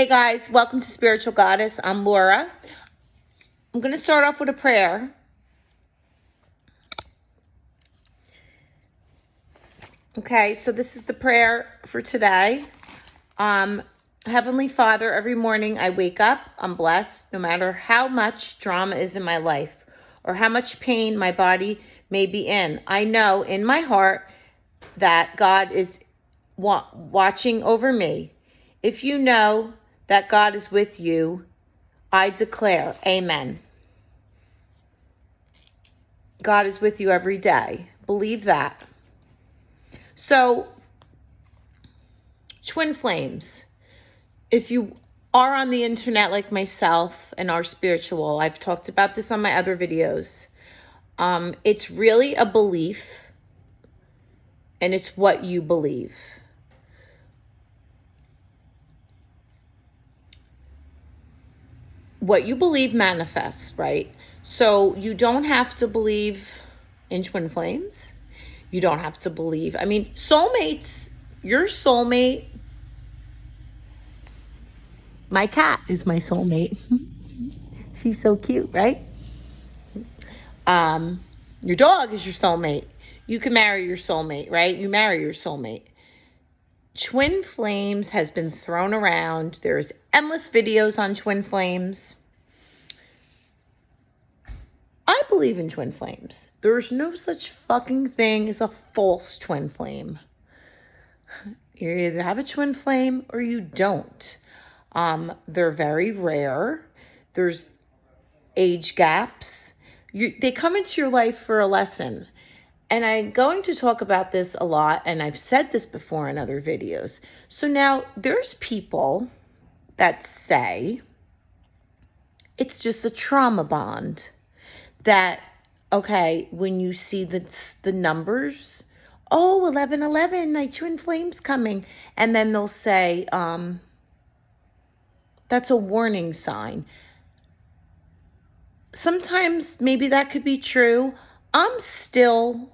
Hey guys, welcome to Spiritual Goddess. I'm Laura. I'm going to start off with a prayer. Okay, so this is the prayer for today. Heavenly Father, every morning I wake up, I'm blessed, no matter how much drama is in my life or how much pain my body may be in. I know in my heart that God is watching over me. If you know that God is with you, I declare, amen. God is with you every day. Believe that. So, twin flames. If you are on the internet like myself and are spiritual, I've talked about this on my other videos. It's really a belief, and it's what you believe. What you believe manifests, right? So you don't have to believe in twin flames. You don't have to believe. I mean, soulmates, your soulmate. My cat is my soulmate. She's so cute, right? Your dog is your soulmate. You can marry your soulmate, right? You marry your soulmate. Twin flames has been thrown around. There's endless videos on twin flames. I believe in twin flames. There's no such fucking thing as a false twin flame. You either have a twin flame or you don't. They're very rare. There's age gaps. They come into your life for a lesson. And I'm going to talk about this a lot, and I've said this before in other videos. So now there's people that say it's just a trauma bond. That, okay, when you see the numbers, 1111, my twin flame's coming. And then they'll say, that's a warning sign. Sometimes maybe that could be true. I'm still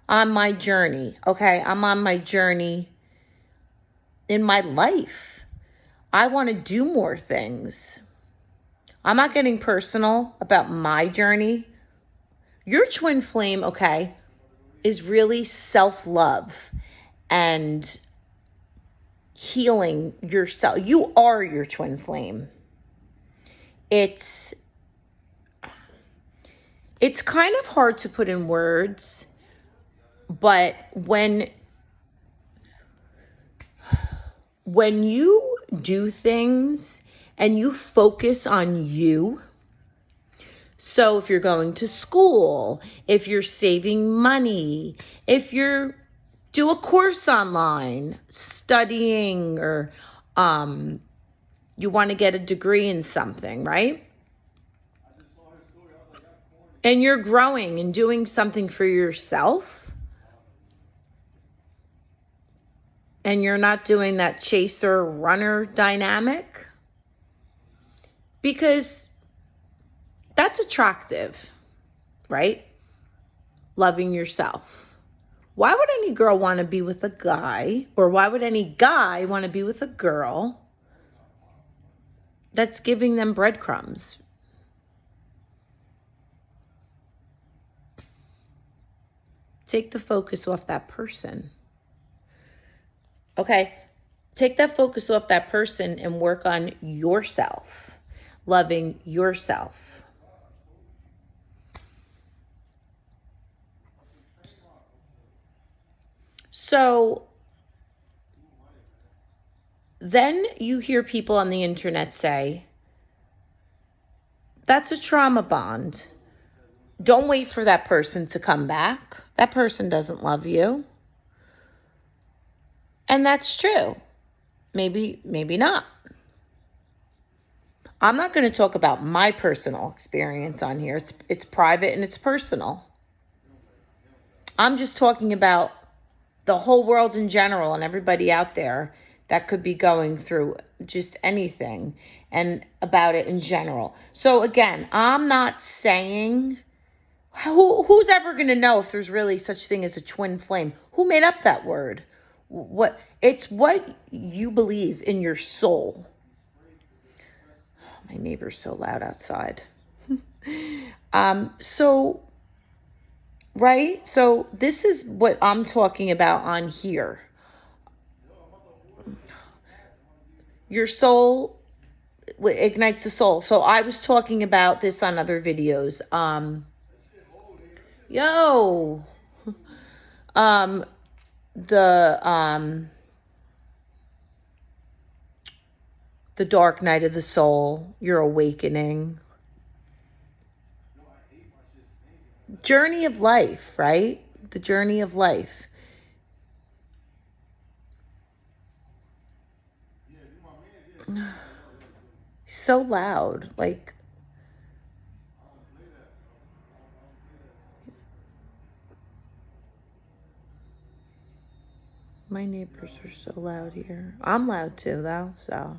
on my journey, okay? I'm on my journey in my life. I want to do more things. I'm not getting personal about my journey. Your twin flame, okay, is really self-love and healing yourself. You are your twin flame. It's kind of hard to put in words, but when you do things and you focus on you, so if you're going to school, if you're saving money, if you're do a course online, studying, or you want to get a degree in something, right? And you're growing and doing something for yourself, and you're not doing that chaser-runner dynamic, because that's attractive, right? Loving yourself. Why would any girl want to be with a guy, or why would any guy want to be with a girl that's giving them breadcrumbs? Take the focus off that person. Okay? Take that focus off that person and work on yourself, loving yourself. So then you hear people on the internet say, that's a trauma bond. Don't wait for that person to come back. That person doesn't love you. And that's true. Maybe not. I'm not going to talk about my personal experience on here. It's private and it's personal. I'm just talking about the whole world in general and everybody out there that could be going through just anything, and about it in general. So again, I'm not saying who's ever going to know if there's really such thing as a twin flame. Who made up that word? It's what you believe in your soul. My neighbor's so loud outside. So, right? So this is what I'm talking about on here. Your soul ignites the soul. So I was talking about this on other videos. Yo, the dark night of the soul, your awakening, journey of life, right? The journey of life. So loud, like, my neighbors are so loud here. I'm loud too, though, so.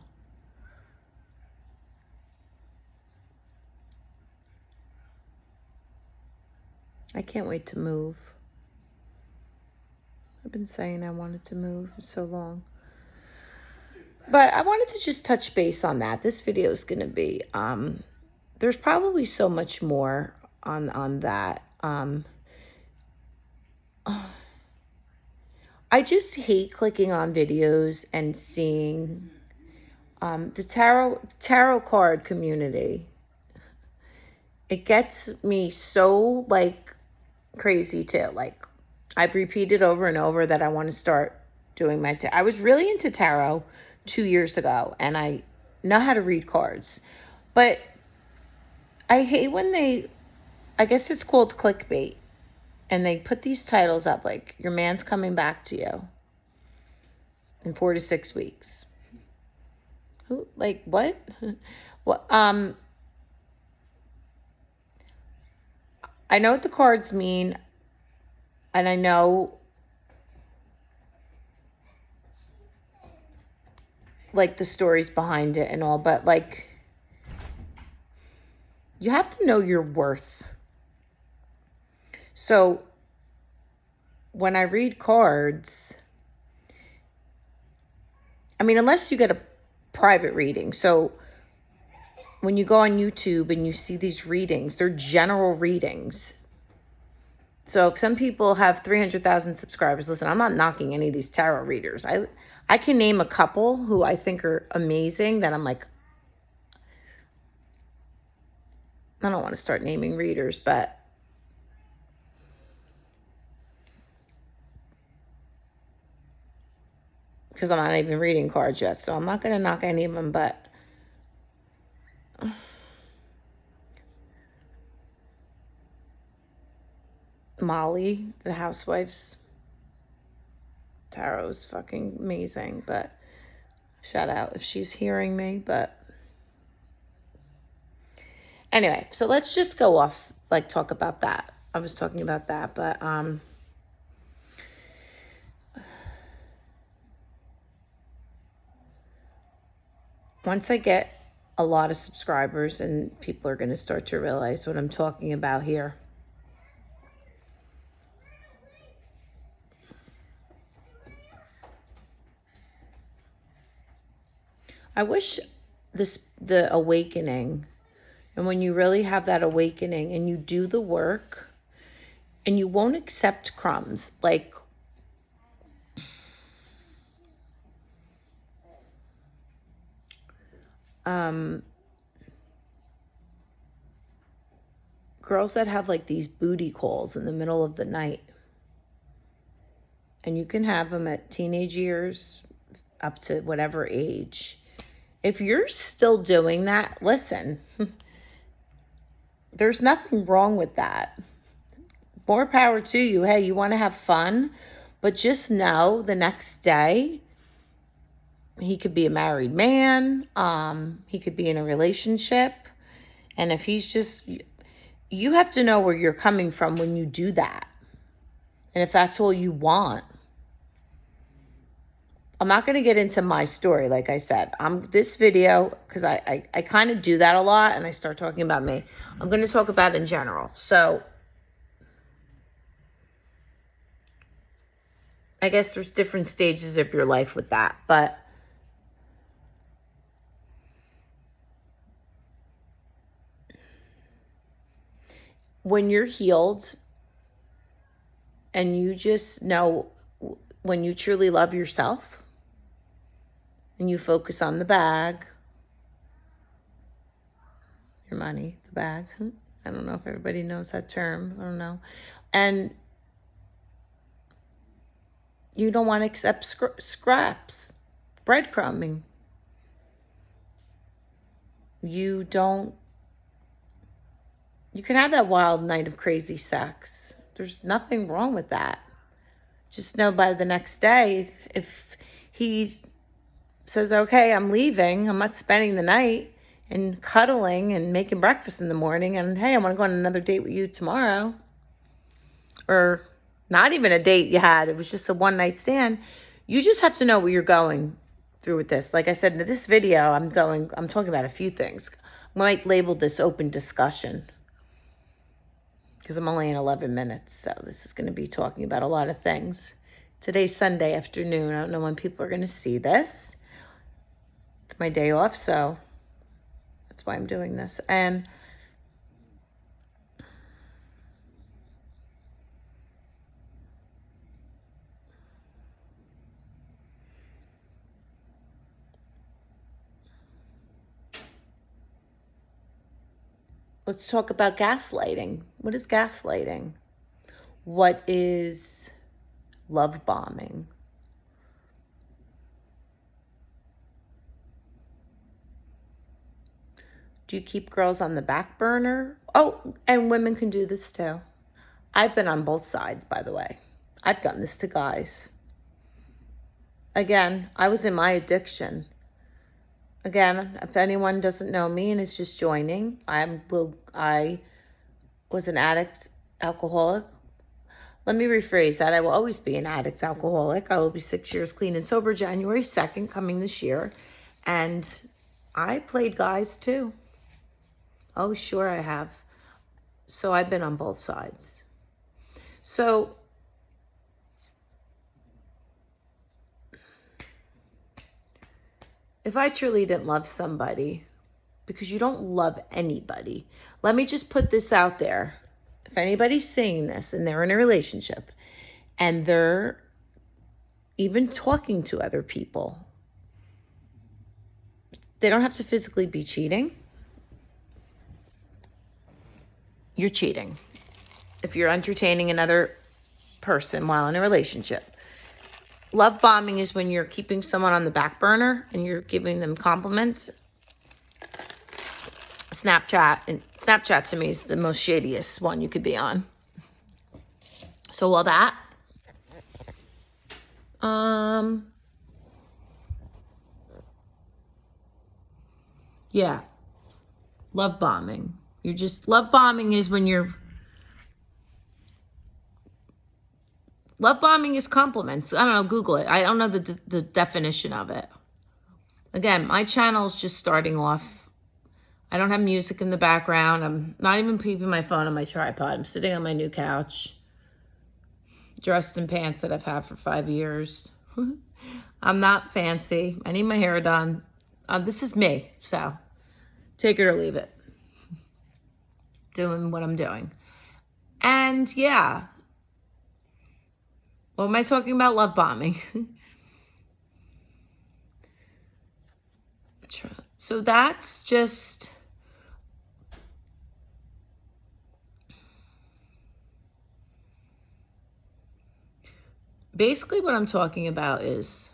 I can't wait to move. I've been saying I wanted to move for so long. But I wanted to just touch base on that. This video is going to be, there's probably so much more on that. I just hate clicking on videos and seeing the tarot card community. It gets me so like crazy too. Like I've repeated over and over that I want to start doing my I was really into tarot 2 years ago and I know how to read cards. But I hate when I guess it's called clickbait. And they put these titles up like, your man's coming back to you in 4 to 6 weeks. Who, like, what? What? I know what the cards mean. And I know, like, the stories behind it and all. But, like, you have to know your worth. So when I read cards, I mean, unless you get a private reading. So when you go on YouTube and you see these readings, they're general readings. So if some people have 300,000 subscribers, listen, I'm not knocking any of these tarot readers. I can name a couple who I think are amazing that I'm like, I don't want to start naming readers, but because I'm not even reading cards yet, so I'm not going to knock any of them, but Molly, the Housewives tarot is fucking amazing, but shout out if she's hearing me, but anyway, so let's just go off, like, talk about that. I was talking about that, but once I get a lot of subscribers and people are going to start to realize what I'm talking about here. I wish the awakening, and when you really have that awakening and you do the work and you won't accept crumbs, like girls that have like these booty calls in the middle of the night, and you can have them at teenage years up to whatever age. If you're still doing that, listen, there's nothing wrong with that. More power to you. Hey, you want to have fun, but just know the next day he could be a married man. He could be in a relationship. And if he's just, you have to know where you're coming from when you do that. And if that's all you want. I'm not going to get into my story, like I said. This video, because I kind of do that a lot, and I start talking about me. I'm going to talk about in general. So I guess there's different stages of your life with that. But when you're healed and you just know when you truly love yourself and you focus on the bag, your money, the bag. I don't know if everybody knows that term. I don't know. And you don't want to accept scraps, breadcrumbing. You can have that wild night of crazy sex. There's nothing wrong with that. Just know by the next day, if he says, okay, I'm leaving, I'm not spending the night and cuddling and making breakfast in the morning, and hey, I want to go on another date with you tomorrow, or not even a date you had, it was just a one night stand, you just have to know what you're going through with this. Like I said, in this video, I'm talking about a few things. I might label this open discussion because I'm only in 11 minutes, so this is going to be talking about a lot of things. Today's Sunday afternoon. I don't know when people are going to see this. It's my day off, so that's why I'm doing this. And let's talk about gaslighting. What is gaslighting? What is love bombing? Do you keep girls on the back burner? Oh, and women can do this too. I've been on both sides, by the way. I've done this to guys. Again, I was in my addiction. Again, if anyone doesn't know me and is just joining, I was an addict, alcoholic. Let me rephrase that. I will always be an addict, alcoholic. I will be 6 years clean and sober January 2nd coming this year. And I played guys too. Oh, sure I have. So I've been on both sides. So if I truly didn't love somebody, because you don't love anybody, let me just put this out there. If anybody's saying this and they're in a relationship and they're even talking to other people, they don't have to physically be cheating. You're cheating if you're entertaining another person while in a relationship. Love bombing is when you're keeping someone on the back burner and you're giving them compliments. Snapchat to me is the most shadiest one you could be on. So while that, yeah, love bombing. Love bombing is when love bombing is compliments. I don't know, Google it. I don't know the definition of it. Again, my channel is just starting off. I don't have music in the background. I'm not even keeping my phone on my tripod. I'm sitting on my new couch, dressed in pants that I've had for 5 years. I'm not fancy. I need my hair done. This is me, so take it or leave it. Doing what I'm doing. And yeah, what am I talking about? Love bombing. So that's just basically what I'm talking about is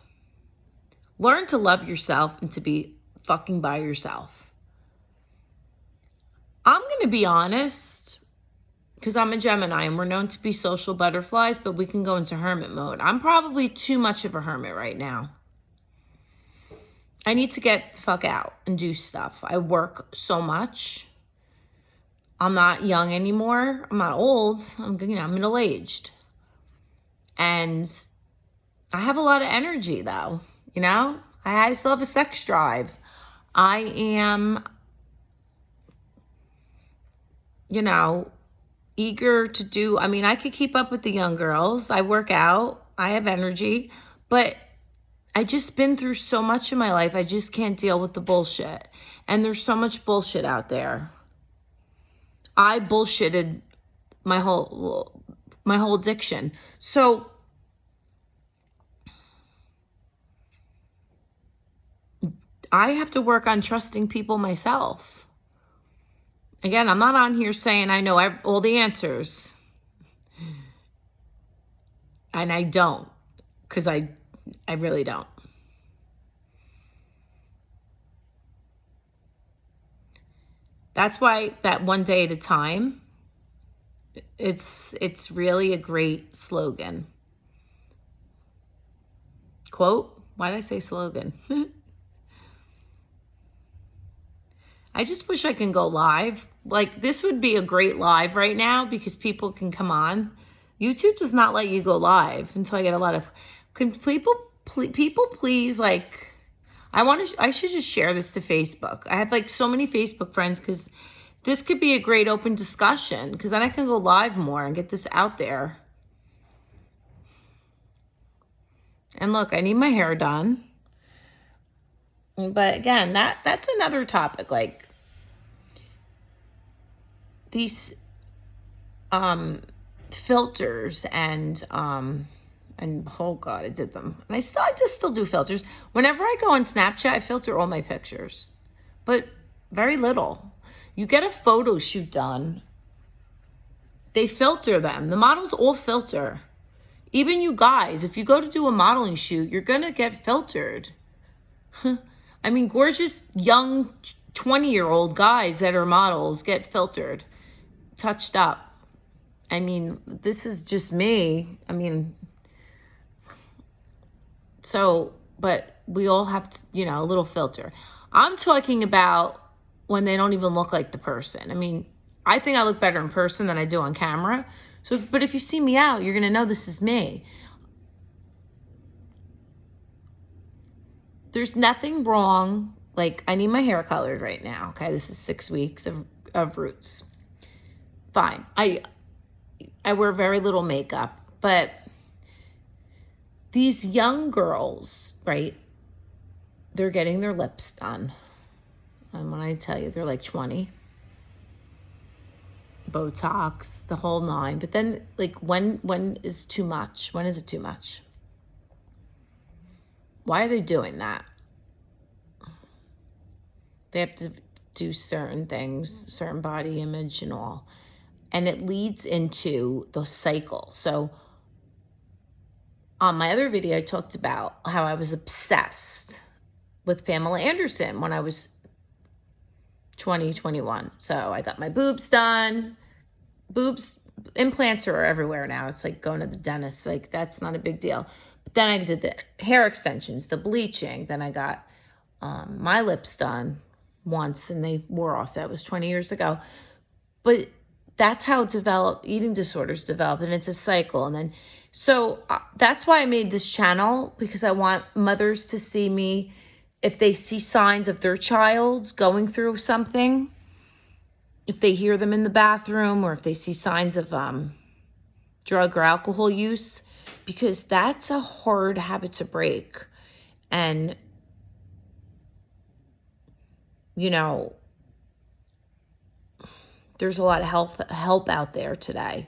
learn to love yourself and to be fucking by yourself. I'm going to be honest, because I'm a Gemini and we're known to be social butterflies, but we can go into hermit mode. I'm probably too much of a hermit right now. I need to get the fuck out and do stuff. I work so much. I'm not young anymore. I'm not old. I'm middle-aged. And I have a lot of energy though, I still have a sex drive. I am, eager to do, I could keep up with the young girls. I work out. I have energy. But I just been through so much in my life. I just can't deal with the bullshit. And there's so much bullshit out there. I bullshitted my whole addiction. So I have to work on trusting people myself. Again, I'm not on here saying I know all the answers. And I don't, because I really don't. That's why that one day at a time, it's really a great slogan. Quote? Why did I say slogan? I just wish I can go live. Like, this would be a great live right now because people can come on. YouTube does not let you go live until I get a lot of... Can people please, like... I should just share this to Facebook. I have, like, so many Facebook friends because this could be a great open discussion because then I can go live more and get this out there. And look, I need my hair done. But again, that's another topic. Like, these filters and oh God, I did them. And I just still do filters. Whenever I go on Snapchat, I filter all my pictures. But very little. You get a photo shoot done, they filter them. The models all filter. Even you guys, if you go to do a modeling shoot, you're going to get filtered. I mean, gorgeous young 20-year-old guys that are models get filtered, touched up. I mean, this is just me. I mean, so, but we all have to, you know, a little filter. I'm talking about when they don't even look like the person. I mean, I think I look better in person than I do on camera. So, but if you see me out, you're going to know this is me. There's nothing wrong. Like, I need my hair colored right now. Okay, this is 6 weeks of roots. Fine. I wear very little makeup, but these young girls, right? They're getting their lips done. And when I tell you, they're like 20. Botox, the whole nine. But then, like, when is too much? When is it too much? Why are they doing that? They have to do certain things, certain body image and all. And it leads into the cycle. So on my other video, I talked about how I was obsessed with Pamela Anderson when I was 20, 21. So I got my boobs done. Boobs, implants are everywhere now. It's like going to the dentist. Like, that's not a big deal. But then I did the hair extensions, the bleaching. Then I got my lips done once and they wore off. That was 20 years ago. But that's how eating disorders develop, and it's a cycle. And then, so that's why I made this channel, because I want mothers to see me if they see signs of their child going through something, if they hear them in the bathroom, or if they see signs of drug or alcohol use, because that's a hard habit to break. And, you know, there's a lot of help out there today.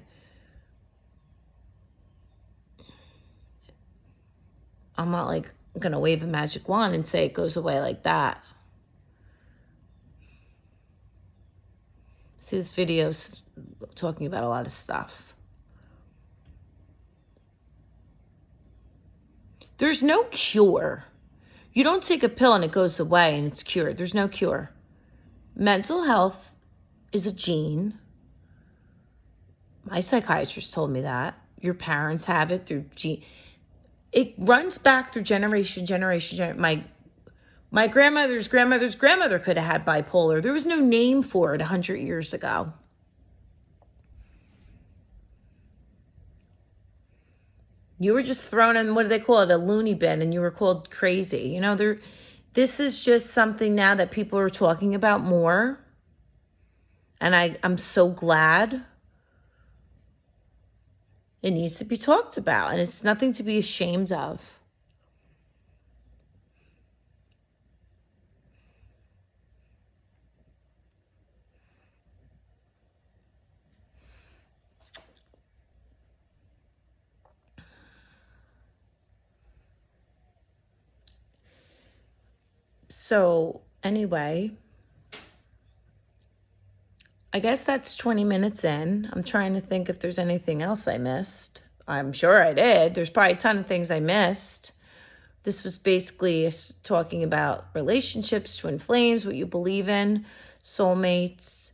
I'm not like going to wave a magic wand and say it goes away like that. See, this video's talking about a lot of stuff. There's no cure. You don't take a pill and it goes away and it's cured. There's no cure. Mental health is a gene. My psychiatrist told me that. Your parents have it through gene. It runs back through generation. My grandmother's grandmother's grandmother could have had bipolar. There was no name for it 100 years ago. You were just thrown in, what do they call it, a loony bin, and you were called crazy. You know, this is just something now that people are talking about more. And I'm so glad. It needs to be talked about, and it's nothing to be ashamed of. So anyway, I guess that's 20 minutes in. I'm trying to think if there's anything else I missed. I'm sure I did. There's probably a ton of things I missed. This was basically talking about relationships, twin flames, what you believe in, soulmates,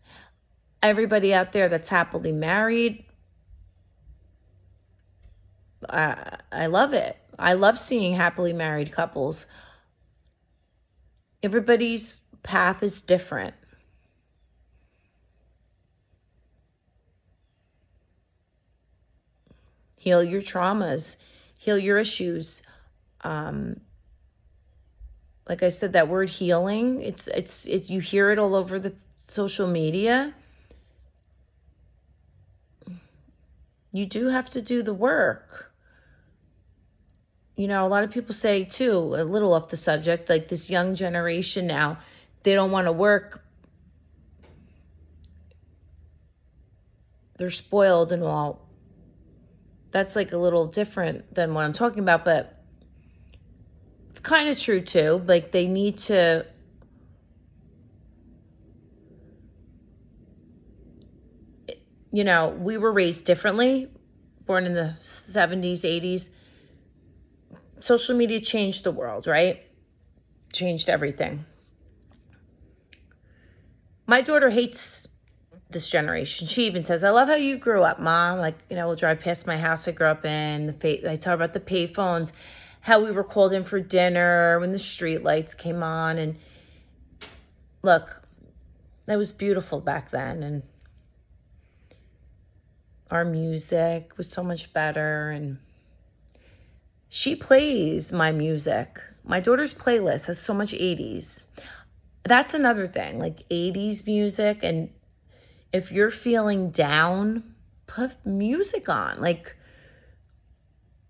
everybody out there that's happily married. I love it. I love seeing happily married couples. Everybody's path is different. Heal your traumas, heal your issues. Like I said, that word healing, it's you hear it all over the social media. You do have to do the work. You know, a lot of people say too, a little off the subject, like this young generation now, they don't want to work. They're spoiled and all. That's like a little different than what I'm talking about, but it's kind of true too. Like they need to you know, we were raised differently, born in the 70s, 80s. Social media changed the world, right? Changed everything. My daughter hates this generation. She even says, I love how you grew up, Mom. Like, you know, we'll drive past my house I grew up in. I tell her about the payphones, how we were called in for dinner when the street lights came on. And look, that was beautiful back then. And our music was so much better. And she plays my music. My daughter's playlist has so much 80s. That's another thing, like 80s music. And if you're feeling down, put music on. Like,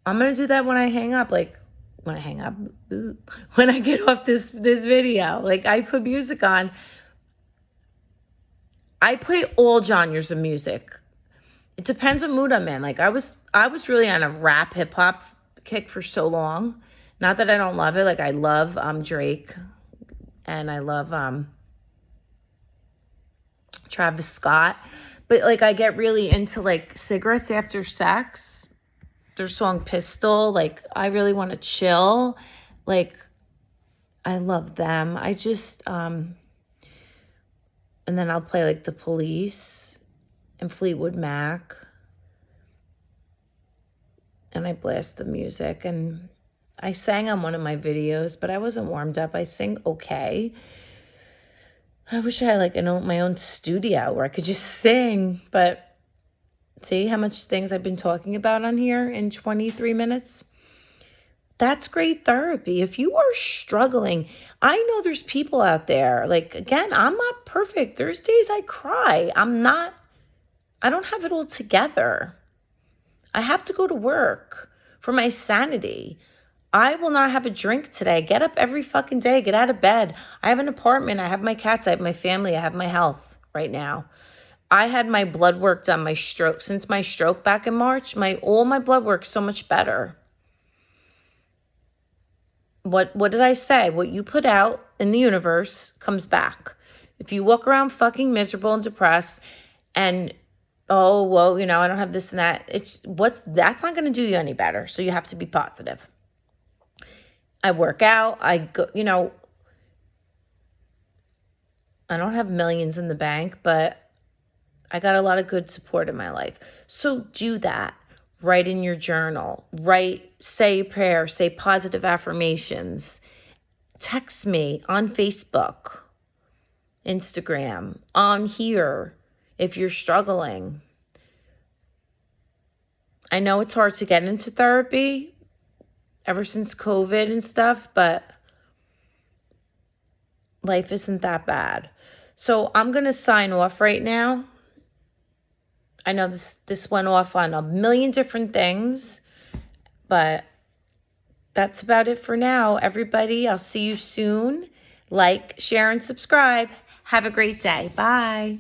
I'm going to do that when I hang up. Like, when I get off this video. Like, I put music on. I play all genres of music. It depends what mood I'm in. Like, I was really on a rap hip-hop kick for so long. Not that I don't love it. Like, I love Drake. And I love Travis Scott. But, like, I get really into, like, Cigarettes After Sex. Their song Pistol. Like, I really want to chill. Like, I love them. I just, and then I'll play, like, The Police and Fleetwood Mac. And I blast the music. And I sang on one of my videos, but I wasn't warmed up. I sing okay. I wish I had like my own studio where I could just sing. But see how much things I've been talking about on here in 23 minutes? That's great therapy. If you are struggling, I know there's people out there. Like, again, I'm not perfect. There's days I cry. I don't have it all together. I have to go to work for my sanity. I will not have a drink today. Get up every fucking day. Get out of bed. I have an apartment. I have my cats. I have my family. I have my health right now. I had my blood work done, my stroke. Since my stroke back in March, all my blood work's so much better. What did I say? What you put out in the universe comes back. If you walk around fucking miserable and depressed and, oh, well, you know, I don't have this and that, that's not going to do you any better. So you have to be positive. I work out. I go, you know, I don't have millions in the bank, but I got a lot of good support in my life. So do that. Write in your journal. Say a prayer, say positive affirmations. Text me on Facebook, Instagram, on here if you're struggling. I know it's hard to get into therapy ever since COVID and stuff, but life isn't that bad. So I'm going to sign off right now. I know this went off on a million different things, but that's about it for now. Everybody, I'll see you soon. Like, share, and subscribe. Have a great day. Bye.